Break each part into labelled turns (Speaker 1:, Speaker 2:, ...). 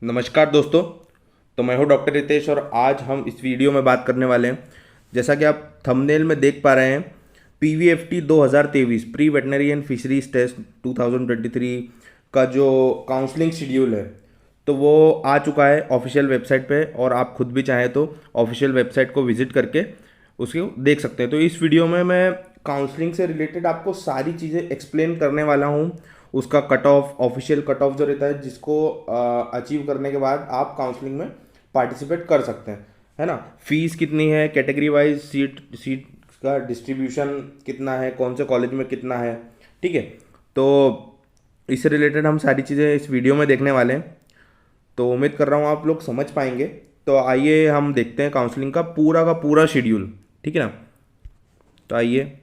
Speaker 1: नमस्कार दोस्तों। तो मैं हूं डॉक्टर रितेश और आज हम इस वीडियो में बात करने वाले हैं। जैसा कि आप थंबनेल में देख पा रहे हैं, PVFT 2023 pre veterinary and fisheries test 2023 का जो काउंसलिंग शेड्यूल है तो वो आ चुका है ऑफिशियल वेबसाइट पे, और आप खुद भी चाहें तो ऑफिशियल वेबसाइट को विजिट करके उसको देख सकते हैं। तो इस वीडियो में मैं काउंसलिंग से रिलेटेड आपको सारी चीज़ें एक्सप्लेन करने वाला हूँ। उसका cut off, official cut off जो रहता है, जिसको अचीव करने के बाद आप काउंसलिंग में पार्टिसिपेट कर सकते हैं, है ना। फीस कितनी है, कैटेगरी वाइज सीट सीट का डिस्ट्रीब्यूशन कितना है, कौन से कॉलेज में कितना है, ठीक है। तो इससे रिलेटेड हम सारी चीज़ें इस वीडियो में देखने वाले हैं। तो उम्मीद कर रहा हूँ आप लोग समझ पाएंगे। तो आइए हम देखते हैं काउंसलिंग का पूरा शेड्यूल, ठीक है ना। तो आइए,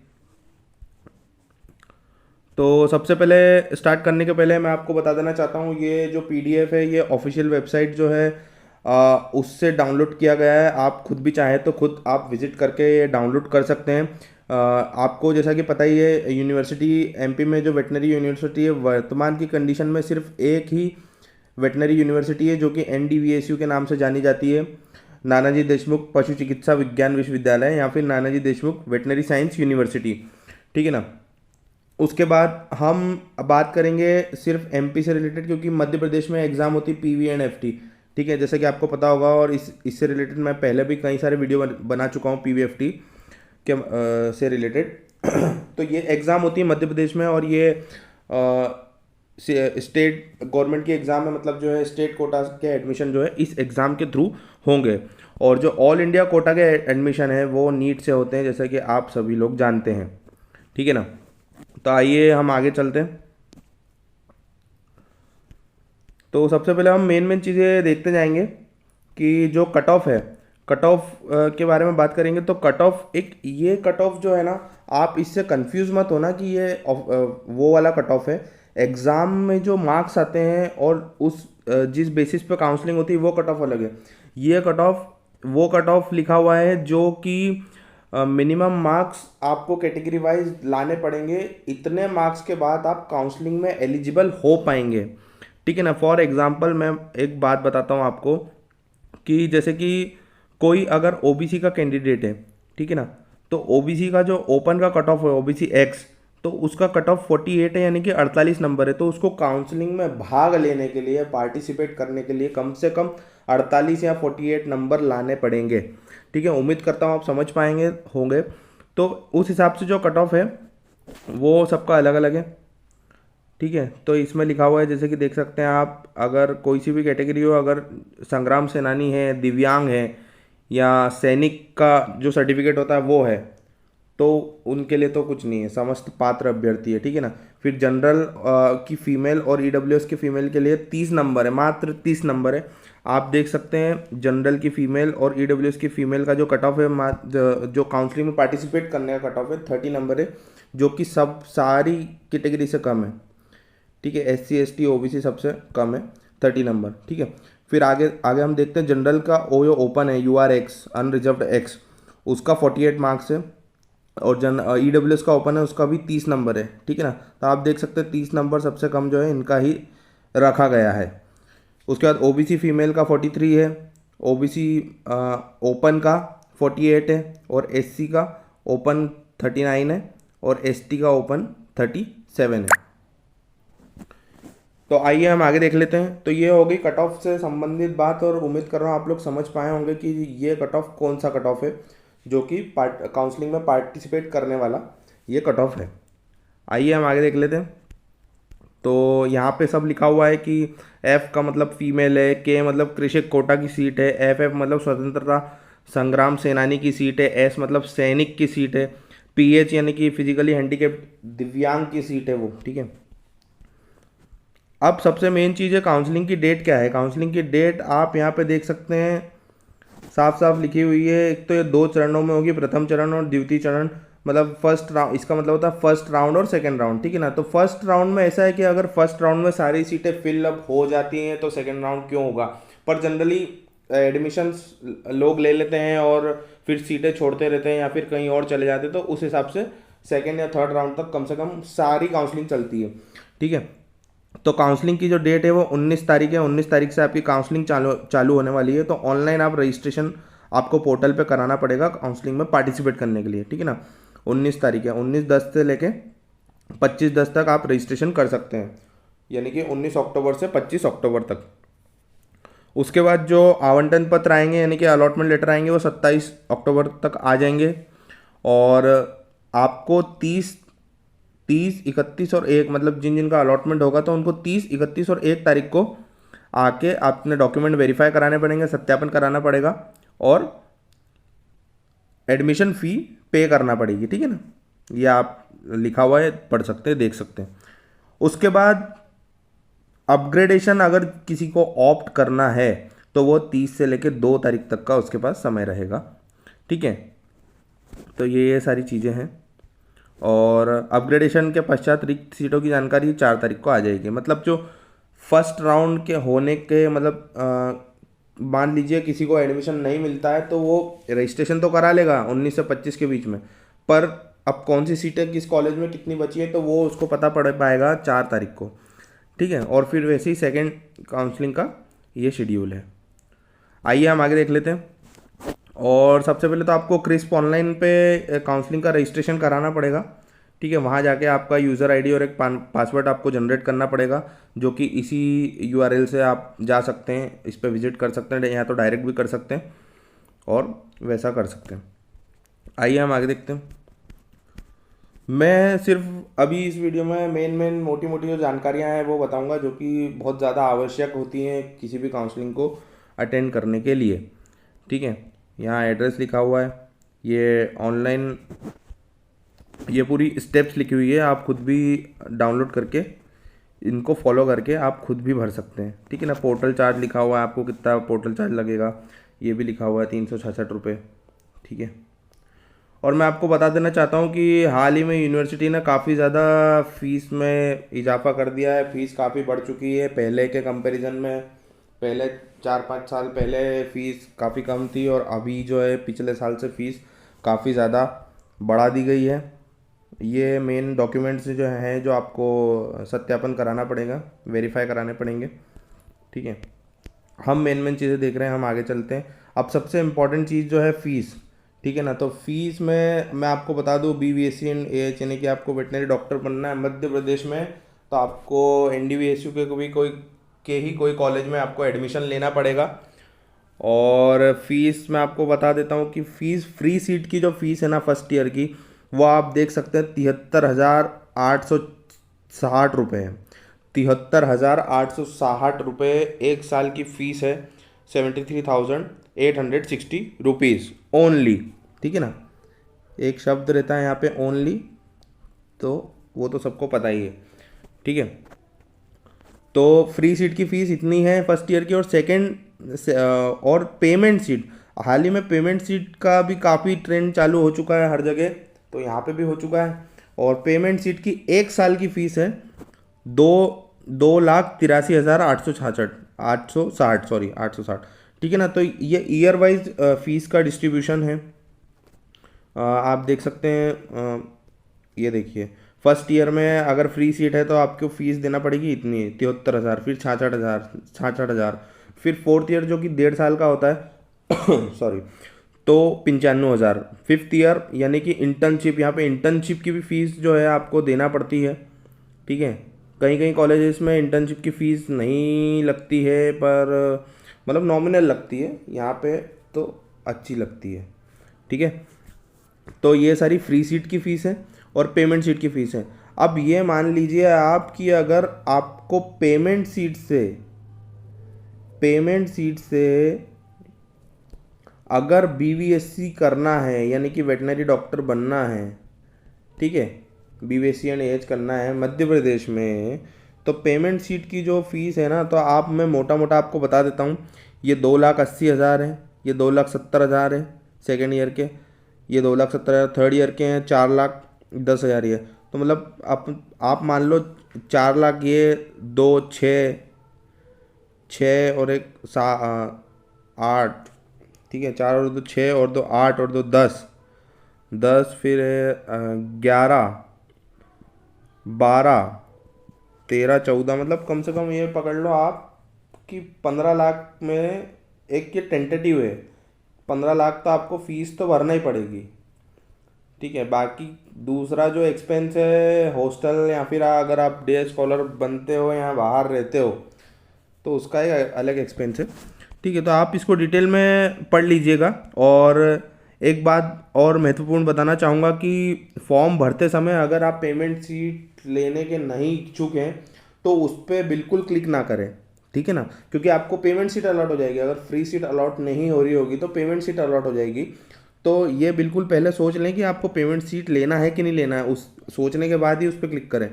Speaker 1: तो सबसे पहले स्टार्ट करने के पहले मैं आपको बता देना चाहता हूँ, ये जो PDF है ये ऑफिशियल वेबसाइट जो है उससे डाउनलोड किया गया है। आप खुद भी चाहें तो खुद आप विजिट करके ये डाउनलोड कर सकते हैं। आपको जैसा कि पता ही है, यूनिवर्सिटी MP में जो वेटनरी यूनिवर्सिटी है, वर्तमान की कंडीशन में सिर्फ एक ही वेटनरी यूनिवर्सिटी है जो कि NDVSU के नाम से जानी जाती है, नानाजी देशमुख पशु चिकित्सा विज्ञान विश्वविद्यालय या फिर Nanaji Deshmukh veterinary science university, ठीक है ना। उसके बाद हम बात करेंगे सिर्फ MP से रिलेटेड, क्योंकि मध्य प्रदेश में एग्ज़ाम होती है PV एंड FT, ठीक है, जैसे कि आपको पता होगा। और इससे रिलेटेड मैं पहले भी कई सारे वीडियो बना चुका हूँ PVFT के से रिलेटेड। तो ये एग्ज़ाम होती है मध्य प्रदेश में, और ये स्टेट गवर्नमेंट की एग्ज़ाम है, मतलब जो है स्टेट कोटा के एडमिशन जो है इस एग्ज़ाम के थ्रू होंगे। और जो ऑल इंडिया कोटा के एडमिशन है वो नीट से होते हैं, जैसे कि आप सभी लोग जानते हैं, ठीक है ना। तो आइए हम आगे चलते हैं। तो सबसे पहले हम मेन चीज़ें देखते जाएंगे कि जो कट ऑफ है, कट ऑफ के बारे में बात करेंगे। तो कट ऑफ, एक ये कट ऑफ जो है ना, आप इससे कंफ्यूज मत होना कि ये वो वाला कट ऑफ है। एग्ज़ाम में जो मार्क्स आते हैं और उस जिस बेसिस पे काउंसलिंग होती है वो कट ऑफ अलग है। ये कट ऑफ, वो कट ऑफ लिखा हुआ है जो कि मिनिमम मार्क्स आपको कैटेगरी वाइज लाने पड़ेंगे, इतने मार्क्स के बाद आप काउंसलिंग में एलिजिबल हो पाएंगे, ठीक है ना। फॉर एग्जांपल मैं एक बात बताता हूँ आपको कि जैसे कि कोई अगर OBC का कैंडिडेट है, ठीक है ना, तो OBC का जो ओपन का कट ऑफ है OBC X, तो उसका कट ऑफ 48 है, यानी कि 48 नंबर है। तो उसको काउंसलिंग में भाग लेने के लिए, पार्टिसिपेट करने के लिए कम से कम 48 या 48 नंबर लाने पड़ेंगे, ठीक है। उम्मीद करता हूँ आप समझ पाएंगे होंगे। तो उस हिसाब से जो कट ऑफ है वो सबका अलग अलग है, ठीक है। तो इसमें लिखा हुआ है, जैसे कि देख सकते हैं आप, अगर कोई सी भी कैटेगरी हो, अगर संग्राम सेनानी है, दिव्यांग है, या सैनिक का जो सर्टिफिकेट होता है वो है, तो उनके लिए तो कुछ नहीं है, समस्त पात्र अभ्यर्थी है, ठीक है ना। फिर जनरल की फीमेल और EWS की फीमेल के लिए 30 नंबर है, मात्र 30 नंबर है। आप देख सकते हैं जनरल की फीमेल और EWS की फीमेल का जो कट ऑफ है, जो काउंसलिंग में पार्टिसिपेट करने का कट ऑफ है 30 नंबर है, जो कि सब सारी कैटेगरी से कम है, ठीक है। SC ST OBC सबसे कम है 30 नंबर, ठीक है। फिर आगे आगे हम देखते हैं जनरल का OYO ओपन है, URX अनरिजर्व्ड X, उसका 48 मार्क्स है। और EWS का ओपन है, उसका भी 30 नंबर है, ठीक है ना। तो आप देख सकते हैं 30 नंबर सबसे कम जो है इनका ही रखा गया है। उसके बाद OBC फीमेल का 43 है, OBC ओपन का 48 है, और SC का ओपन 39 है, और ST का ओपन 37 है। तो आइए हम आगे देख लेते हैं। तो ये हो गई कट ऑफ से संबंधित बात, और उम्मीद कर रहा हूँ आप लोग समझ पाए होंगे कि ये कट ऑफ कौन सा कट ऑफ है जो कि काउंसलिंग में पार्टिसिपेट करने वाला ये कट ऑफ है। आइए हम आगे देख लेते हैं। तो यहाँ पे सब लिखा हुआ है कि F का मतलब फीमेल है, K मतलब कृषक कोटा की सीट है, FF मतलब स्वतंत्रता संग्राम सेनानी की सीट है, S मतलब सैनिक की सीट है, PH यानी कि फिजिकली हैंडीकेप्ड दिव्यांग की सीट है वो, ठीक है। अब सबसे मेन चीज़ है काउंसलिंग की डेट क्या है। काउंसलिंग की डेट आप यहाँ पे देख सकते हैं, साफ साफ लिखी हुई है। एक तो ये 2 चरणों में होगी, प्रथम चरण और द्वितीय चरण, मतलब फर्स्ट राउंड, इसका मतलब होता है फर्स्ट राउंड और सेकंड राउंड, ठीक है ना। तो फर्स्ट राउंड में ऐसा है कि अगर फर्स्ट राउंड में सारी सीटें फिलअप हो जाती हैं तो सेकंड राउंड क्यों होगा। पर जनरली एडमिशन्स लोग ले लेते हैं और फिर सीटें छोड़ते रहते हैं या फिर कहीं और चले जाते हैं, तो उस हिसाब से सेकेंड या थर्ड राउंड तक कम से कम सारी काउंसलिंग चलती है, ठीक है। तो काउंसलिंग की जो डेट है वो 19 तारीख है। 19 तारीख से आपकी काउंसलिंग चालू चालू होने वाली है। तो ऑनलाइन आप रजिस्ट्रेशन आपको पोर्टल पे कराना पड़ेगा काउंसलिंग में पार्टिसिपेट करने के लिए, ठीक है ना। 19 तारीख है, 19/10 से लेके 25/10 तक आप रजिस्ट्रेशन कर सकते हैं, यानी कि 19 अक्टूबर से 25 अक्टूबर तक। उसके बाद जो आवंटन पत्र आएंगे यानी कि अलॉटमेंट लेटर आएंगे वो 27 अक्टूबर तक आ जाएंगे। और आपको 30, 31 और 1 मतलब जिन जिन का अलॉटमेंट होगा तो उनको 30, 31 और 1 तारीख को आके अपने डॉक्यूमेंट वेरीफाई कराने पड़ेंगे, सत्यापन कराना पड़ेगा और एडमिशन फ़ी पे करना पड़ेगी, ठीक है ना। ये आप लिखा हुआ है, पढ़ सकते हैं, देख सकते हैं। उसके बाद अपग्रेडेशन अगर किसी को ऑप्ट करना है तो वो 30 से लेकर 2 तारीख तक का उसके पास समय रहेगा, ठीक है। तो ये सारी चीज़ें हैं। और अपग्रेडेशन के पश्चात रिक्त सीटों की जानकारी 4 तारीख को आ जाएगी। मतलब जो फर्स्ट राउंड के होने के मतलब मान लीजिए किसी को एडमिशन नहीं मिलता है तो वो रजिस्ट्रेशन तो करा लेगा 19 से 25 के बीच में, पर अब कौन सी सीटें किस कॉलेज में कितनी बची है तो वो उसको पता पड़ पाएगा 4 तारीख को, ठीक है। और फिर वैसे ही सेकेंड काउंसलिंग का ये शेड्यूल है। आइए हम आगे देख लेते हैं। और सबसे पहले तो आपको क्रिस्प ऑनलाइन पे काउंसलिंग का रजिस्ट्रेशन कराना पड़ेगा, ठीक है। वहाँ जाके आपका यूज़र आईडी और एक पासवर्ड आपको जनरेट करना पड़ेगा, जो कि इसी यूआरएल से आप जा सकते हैं, इस पर विजिट कर सकते हैं, या तो डायरेक्ट भी कर सकते हैं और वैसा कर सकते हैं। आइए हम आगे देखते हैं। मैं सिर्फ अभी इस वीडियो में मेन मोटी मोटी जो जानकारियां हैं वो बताऊंगा, जो कि बहुत ज़्यादा आवश्यक होती हैं किसी भी काउंसलिंग को अटेंड करने के लिए, ठीक है। यहाँ एड्रेस लिखा हुआ है, ये ऑनलाइन ये पूरी स्टेप्स लिखी हुई है, आप खुद भी डाउनलोड करके इनको फॉलो करके आप खुद भी भर सकते हैं, ठीक है ना। पोर्टल चार्ज लिखा हुआ है, आपको कितना पोर्टल चार्ज लगेगा ये भी लिखा हुआ है, 366 रुपये, ठीक है। और मैं आपको बता देना चाहता हूँ कि हाल ही में यूनिवर्सिटी ने काफ़ी ज़्यादा फ़ीस में इजाफा कर दिया है। फ़ीस काफ़ी बढ़ चुकी है पहले के कंपैरिजन में। पहले 4-5 साल पहले फ़ीस काफ़ी कम थी और अभी जो है पिछले साल से फ़ीस काफ़ी ज़्यादा बढ़ा दी गई है। ये मेन डॉक्यूमेंट्स जो हैं जो आपको सत्यापन कराना पड़ेगा, वेरीफाई कराने पड़ेंगे, ठीक है। हम मेन चीज़ें देख रहे हैं, हम आगे चलते हैं। अब सबसे इम्पॉर्टेंट चीज़ जो है फ़ीस, ठीक है ना। तो फीस में मैं आपको बता दूं, BVSC एंड AH यानी कि आपको वेटनरी डॉक्टर बनना है मध्य प्रदेश में, तो आपको NDVSU के कोई कॉलेज में आपको एडमिशन लेना पड़ेगा। और फीस मैं आपको बता देता हूँ कि फ़ीस फ्री सीट की जो फ़ीस है ना फर्स्ट ईयर की, वो आप देख सकते हैं 73,860 रुपये है। 73,860 रुपये 1 साल की फ़ीस है। 73,860 रुपीज़ ओनली, ठीक है ना। एक शब्द रहता है यहाँ पे ओनली, तो वो तो सबको पता ही है, ठीक है। तो फ्री सीट की फ़ीस इतनी है फर्स्ट ईयर की। और सेकेंड और पेमेंट सीट, हाल ही में पेमेंट सीट का भी काफ़ी ट्रेंड चालू हो चुका है हर जगह, तो यहाँ पे भी हो चुका है। और पेमेंट सीट की 1 साल की फ़ीस है 2,83,860, ठीक है ना। तो ये ईयर वाइज फीस का डिस्ट्रीब्यूशन है। आप देख सकते हैं, ये देखिए फर्स्ट ईयर में अगर फ्री सीट है तो आपको फीस देना पड़ेगी इतनी 73,000, फिर 66,000, फिर फोर्थ ईयर जो कि 1.5 साल का होता है सॉरी, तो 95,000। फिफ्थ ईयर यानी कि इंटर्नशिप, यहाँ पे इंटर्नशिप की भी फीस जो है आपको देना पड़ती है, ठीक है। कहीं कहीं कॉलेजेस में इंटर्नशिप की फ़ीस नहीं लगती है, पर मतलब नॉमिनल लगती है, यहाँ पे तो अच्छी लगती है, ठीक है। तो ये सारी फ्री सीट की फ़ीस है और पेमेंट सीट की फ़ीस है। अब ये मान लीजिए आप कि अगर आपको पेमेंट सीट से अगर BVSC करना है यानी कि वेटनरी डॉक्टर बनना है, ठीक है, BVSC एंड AH करना है मध्य प्रदेश में, तो पेमेंट सीट की जो फीस है ना, तो आप मैं मोटा मोटा आपको बता देता हूँ। ये 2,80,000 है, ये 2,70,000 है सेकेंड ईयर के, ये 2,70,000 थर्ड ईयर के हैं, 4,10,000 ये। तो मतलब आप मान लो 4,00,000 ये, 2 6 और 8, ठीक है, 4 और 2 6 और 2 8 और 2 10, फिर 11, 12, 13-14 मतलब कम से कम ये पकड़ लो आप कि 15 लाख में एक ये टेंटेटिव है। 15 लाख तो आपको फीस तो भरना ही पड़ेगी। ठीक है, बाकी दूसरा जो एक्सपेंस है हॉस्टल, या फिर अगर आप डे स्कॉलर बनते हो या बाहर रहते हो तो उसका एक अलग एक्सपेंस है। ठीक है, तो आप इसको डिटेल में पढ़ लीजिएगा। और एक बात और महत्वपूर्ण बताना चाहूँगा कि फॉर्म भरते समय अगर आप पेमेंट सीट लेने के नहीं इच्छुक हैं तो उस पर बिल्कुल क्लिक ना करें। ठीक है ना, क्योंकि आपको पेमेंट सीट अलॉट हो जाएगी। अगर फ्री सीट अलॉट नहीं हो रही होगी तो पेमेंट सीट अलॉट हो जाएगी। तो ये बिल्कुल पहले सोच लें कि आपको पेमेंट सीट लेना है कि नहीं लेना है, उस सोचने के बाद ही उस पर क्लिक करें।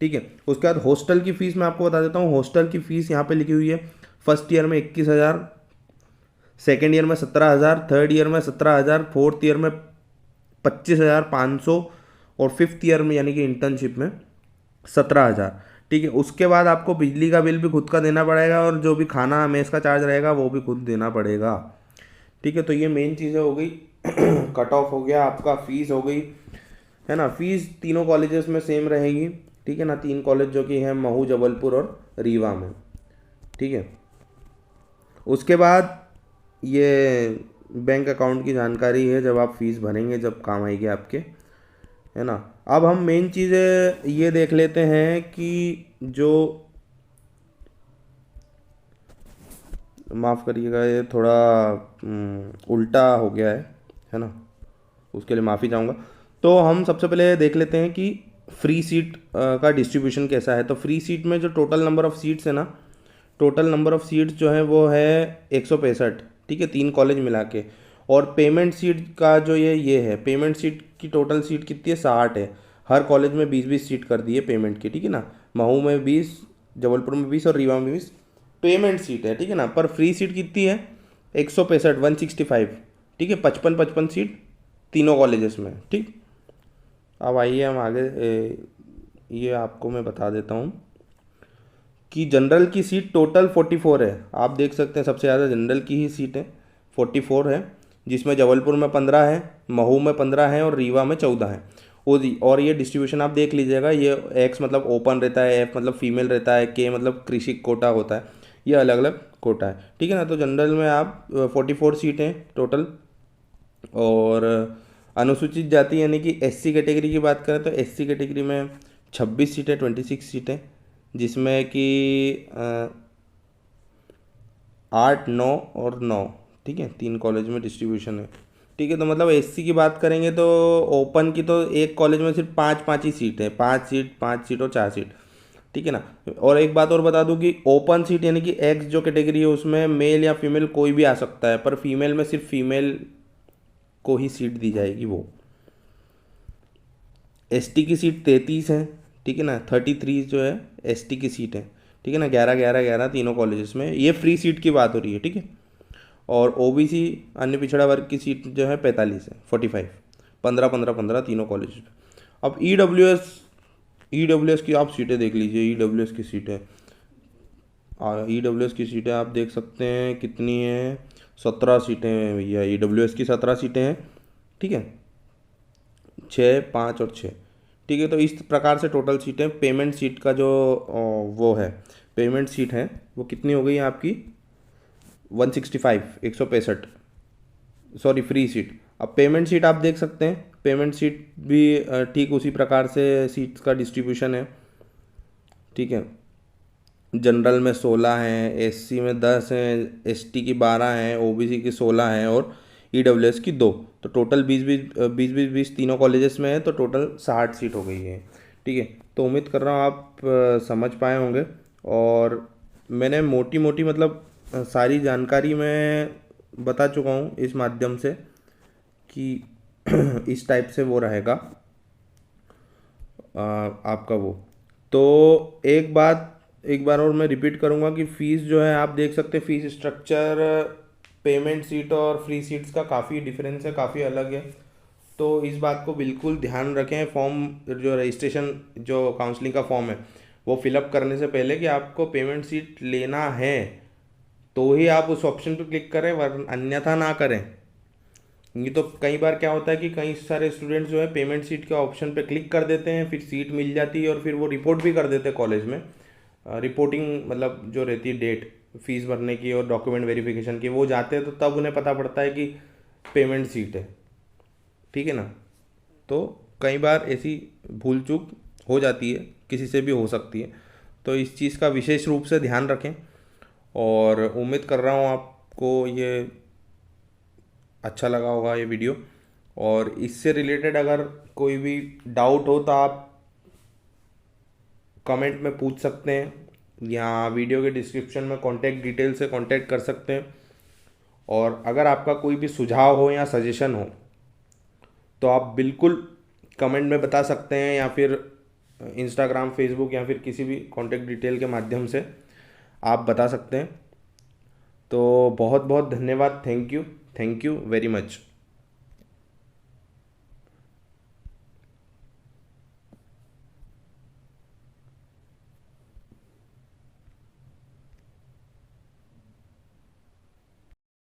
Speaker 1: ठीक है, उसके बाद हॉस्टल की फ़ीस मैं आपको बता देता हूँ। हॉस्टल की फ़ीस यहाँ पे लिखी हुई है। फर्स्ट ईयर में 21,000, सेकेंड ईयर में 17,000, थर्ड ईयर में 17,000, फोर्थ ईयर में 25,500 और फिफ्थ ईयर में यानी कि इंटर्नशिप में 17,000। ठीक है, उसके बाद आपको बिजली का बिल भी खुद का देना पड़ेगा और जो भी खाना मेस का चार्ज रहेगा वो भी खुद देना पड़ेगा। ठीक है, तो ये मेन चीज़ें हो गई। कट ऑफ हो गया आपका, फीस हो गई, है ना। फीस तीनों कॉलेजेस में सेम रहेगी। ठीक है ना, 3 कॉलेज जो कि हैं महू, जबलपुर और रीवा में। ठीक है, उसके बाद ये बैंक अकाउंट की जानकारी है, जब आप फीस भरेंगे जब काम आएगी आपके, है ना। अब हम मेन चीज़ें ये देख लेते हैं कि जो, माफ़ करिएगा ये थोड़ा उल्टा हो गया है ना, उसके लिए माफ़ी चाहूँगा। तो हम सबसे पहले देख लेते हैं कि फ्री सीट का डिस्ट्रीब्यूशन कैसा है। तो फ्री सीट में जो टोटल नंबर ऑफ़ सीट्स है ना, टोटल नंबर ऑफ़ सीट्स जो है वो है 165। ठीक है, 3 कॉलेज मिला के। और पेमेंट सीट का जो ये है, पेमेंट सीट की टोटल सीट कितनी है, 60 है। हर कॉलेज में 20-20 सीट कर दी है पेमेंट की। ठीक है ना, महू में 20, जबलपुर में 20 और रीवा में 20 पेमेंट सीट है। ठीक है ना, पर फ्री सीट कितनी है, 165, 165। ठीक है, 55-55 सीट तीनों कॉलेजेस में। ठीक, अब आइए हम आगे ये आपको मैं बता देता हूँ कि जनरल की सीट टोटल 44 है। आप देख सकते हैं सबसे ज़्यादा जनरल की ही सीट है, 44 है, जिसमें जबलपुर में 15 है, महू में 15 है और रीवा में 14 है। और ये डिस्ट्रीब्यूशन आप देख लीजिएगा। ये एक्स मतलब ओपन रहता है, एफ मतलब फीमेल रहता है, के मतलब कृषि कोटा होता है। ये अलग अलग कोटा है। ठीक है ना, तो जनरल में आप 44 सीटें टोटल। और अनुसूचित जाति यानी कि एससी कैटेगरी की बात करें तो एससी कैटेगरी में 26 सीटें, 26 सीटें, जिसमें कि 8, 9 और 9। ठीक है, 3 कॉलेज में डिस्ट्रीब्यूशन है। ठीक है, तो मतलब एससी की बात करेंगे तो ओपन की तो एक कॉलेज में सिर्फ 5-5 ही सीट है, 5 सीट और 4 सीट। ठीक है ना। और एक बात और बता दूं कि ओपन सीट यानी कि एक्स जो कैटेगरी है उसमें मेल या फीमेल कोई भी आ सकता है, पर फीमेल में सिर्फ फीमेल को ही सीट दी जाएगी वो। एसटी की सीट 33 है। ठीक है ना, 33 जो है एसटी की सीट है। ठीक है ना, 11-11-11 तीनों कॉलेजेस में। ये फ्री सीट की बात हो रही है। ठीक है, और ओबीसी अन्य पिछड़ा वर्ग की सीट जो है 45 है, 45, 15-15-15 तीनों कॉलेज में। अब ईडब्ल्यूएस की आप सीटें देख लीजिए। ईडब्ल्यूएस की सीटें, ईडब्ल्यूएस की सीटें आप देख सकते हैं कितनी हैं, 17 सीटें हैं भैया। ईडब्ल्यूएस की 17 सीटें हैं। ठीक है, 6, 5 और 6। ठीक है, तो इस प्रकार से टोटल सीटें, पेमेंट सीट का जो वो है, पेमेंट सीट है वो कितनी हो गई आपकी, 165, 165, सॉरी फ्री सीट। अब पेमेंट सीट आप देख सकते हैं, पेमेंट सीट भी ठीक उसी प्रकार से सीट्स का डिस्ट्रीब्यूशन है। ठीक है, जनरल में 16 हैं, एससी में 10 हैं, एसटी की 12 हैं, ओबीसी की 16 हैं और ईडब्ल्यूएस की 2। तो टोटल 20-20 तीनों कॉलेजेस में है, तो टोटल 60 सीट हो गई है। ठीक है, तो उम्मीद कर रहा हूँ आप समझ पाए होंगे। और मैंने मोटी मोटी मतलब सारी जानकारी मैं बता चुका हूँ इस माध्यम से कि इस टाइप से वो रहेगा आपका वो। तो एक बार और मैं रिपीट करूँगा कि फ़ीस जो है आप देख सकते हैं, फ़ीस स्ट्रक्चर पेमेंट सीट और फ्री सीट्स का काफ़ी डिफरेंस है, काफ़ी अलग है। तो इस बात को बिल्कुल ध्यान रखें। फॉर्म जो रजिस्ट्रेशन, जो काउंसलिंग का फॉर्म है वो फिलअप करने से पहले कि आपको पेमेंट सीट लेना है तो ही आप उस ऑप्शन पर क्लिक करें, वरना अन्यथा ना करें। ये तो कई बार क्या होता है कि कई सारे स्टूडेंट्स जो है पेमेंट सीट के ऑप्शन पे क्लिक कर देते हैं, फिर सीट मिल जाती है और फिर वो रिपोर्ट भी कर देते हैं कॉलेज में। रिपोर्टिंग मतलब जो रहती है डेट फीस भरने की और डॉक्यूमेंट वेरिफिकेशन की, वो जाते हैं तो तब उन्हें पता पड़ता है कि पेमेंट सीट है। ठीक है ना। तो कई बार ऐसी भूल चूक हो जाती है, किसी से भी हो सकती है। तो इस चीज़ का विशेष रूप से ध्यान रखें। और उम्मीद कर रहा हूँ आपको ये अच्छा लगा होगा ये वीडियो। और इससे रिलेटेड अगर कोई भी डाउट हो तो आप कमेंट में पूछ सकते हैं या वीडियो के डिस्क्रिप्शन में कॉन्टैक्ट डिटेल से कॉन्टैक्ट कर सकते हैं। और अगर आपका कोई भी सुझाव हो या सजेशन हो तो आप बिल्कुल कमेंट में बता सकते हैं, या फिर इंस्टाग्राम, फेसबुक या फिर किसी भी कॉन्टैक्ट डिटेल के माध्यम से आप बता सकते हैं। तो बहुत बहुत धन्यवाद। Thank you very much.